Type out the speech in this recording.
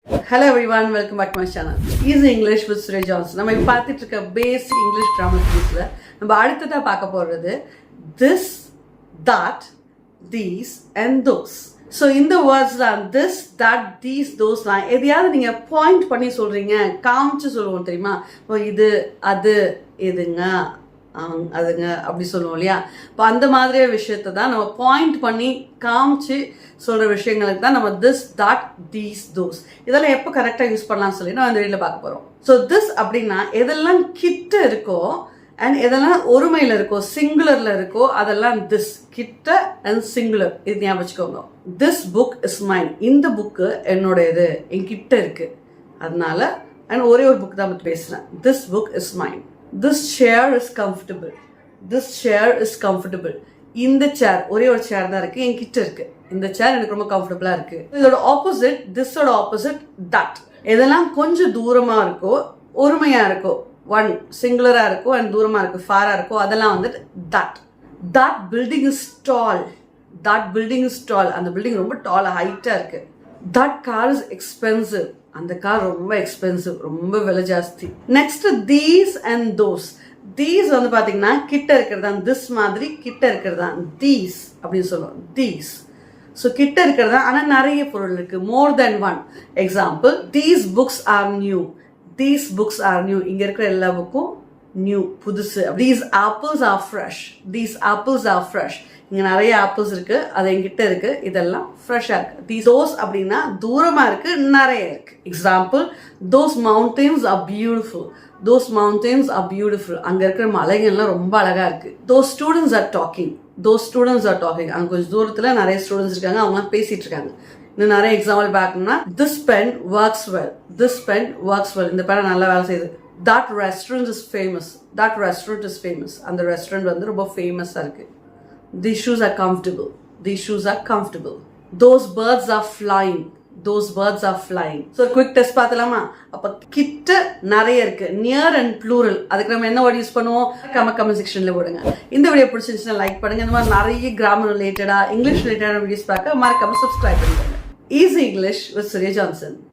Hello everyone, welcome back to my channel. Easy English with Surya Johnson. நம்ம இப்ப பார்த்துட்டு இருக்க basic English grammar series-ல நம்ம அடுத்ததா பார்க்க போறது this, that, these and those. So இந்த words தான் this, that, these, those லாம் எதையாவது நீங்க பாயிண்ட் பண்ணி சொல்றீங்க, காமிச்சு சொல்லுவோம் தெரியுமா? இது, அது, இதுங்க, அதுங்க அப்படி சொல்லுவோம் இல்லையா? இப்போ அந்த மாதிரியே விஷயத்தை தான் நம்ம பாயிண்ட் பண்ணி காமிச்சு சொல்கிற விஷயங்களுக்கு தான் நம்ம திஸ், தட், தீஸ், தோஸ் இதெல்லாம் எப்போ கரெக்டாக யூஸ் பண்ணலாம்னு சொல்லி நம்ம இந்த வீடியோவில் பார்க்க போகிறோம். ஸோ திஸ் அப்படின்னா எதெல்லாம் கிட்ட இருக்கோ அண்ட் எதெல்லாம் ஒருமையில் இருக்கோ சிங்குலரில் இருக்கோ அதெல்லாம் திஸ், கிட்ட அண்ட் சிங்குலர். இது ஞாபகம் வச்சுக்கோங்க. திஸ் புக் இஸ் மைன், இந்த புக்கு என்னோடது, என்கிட்ட இருக்கு. அதனால அண்ட் ஒரே ஒரு புக் தான் பற்றி பேசுகிறேன். This book is mine. This chair is comfortable. This chair is comfortable. இந்த சேர் ஒரே ஒரு சேர் தான் இருக்கு, என்கிட்ட இருக்கு. இந்த சேர் எனக்கு ரொம்ப கம்ஃபர்டபுளா இருக்கு. இதோட ஆப்போசிட், திஸோட ஆப்போசிட் தட். எதெல்லாம் கொஞ்சம் தூரமா இருக்கோ, ஒருமையா இருக்கோ, ஒன் சிங்குலரா இருக்கோ அண்ட் தூரமா இருக்கோ, ஃபாரா இருக்கோ, அதெல்லாம் வந்துட்டு that. That building is doll. That building is டால். அந்த பில்டிங் ரொம்ப டால், ஹைட்டா இருக்கு. That car is expensive. அந்த கார் ரொம்ப எக்ஸ்பென்சிவ், ரொம்ப விலை ஜாஸ்தி. Next these and those. These வந்து பாத்தீங்கன்னா கிட்ட இருக்கிறது தான், திஸ் மாதிரி கிட்ட இருக்கிறது தான் தீஸ் அப்படின்னு சொல்லுவோம். தீஸ் ஸோ கிட்ட இருக்கிறது தான், ஆனால் நிறைய பொருள் இருக்கு, more than one. Example, these books are new. These books are new. இங்க இருக்கிற எல்லா புக்கும் நியூ, புதுசு. These apples are fresh. These apples are fresh. இங்க நிறைய ஆப்பிள்ஸ் இருக்கு, அது என்கிட்ட இருக்கு, இதெல்லாம் ஃப்ரெஷ்ஷா இருக்கு. தீஸ் தோஸ் அப்படின்னா தூரமா இருக்கு, நிறைய இருக்கு. Example, those mountains are beautiful. Those mountains are beautiful. அங்க இருக்கிற மலைகள்லாம் ரொம்ப அழகா இருக்கு. Those students are talking. Those students are talking. அங்க கொஞ்சம் தூரத்துல நிறைய ஸ்டூடெண்ட்ஸ் இருக்காங்க, அவங்க பேசிட்டு இருக்காங்க. இன்னும் நிறைய எக்ஸாம்பிள் பார்க்கணும்னா, this pen works well. This pen works well. இந்த பேன் நல்லா வேலை செய்யுது. That restaurant is famous. That restaurant is famous. அந்த ரெஸ்டாரண்ட் வந்து ரொம்ப ஃபேமஸா இருக்கு. These shoes are comfortable. These shoes are comfortable. Those birds are flying. Those birds are flying. So quick test பார்த்தலாமா? அப்ப கிட்ட நிறைய இருக்கு, நியர் அண்ட் ப்ளூரல். அதுக்கு நம்ம என்ன வேர்ட் யூஸ் பண்ணுவோம்? கமெண்ட் செக்ஷன்ல போடுங்க. இந்த வீடியோ பிடிச்சிருந்துச்சுன்னா லைக் பண்ணுங்க. இந்த மாதிரி நிறைய கிராமர் ரிலேட்டடா, இங்கிலீஷ் ரிலேட்டடான வீடியோஸ் பார்க்க மறக்காம சப்ஸ்கிரைப் பண்ணுங்க. Easy English with Surya Johnson.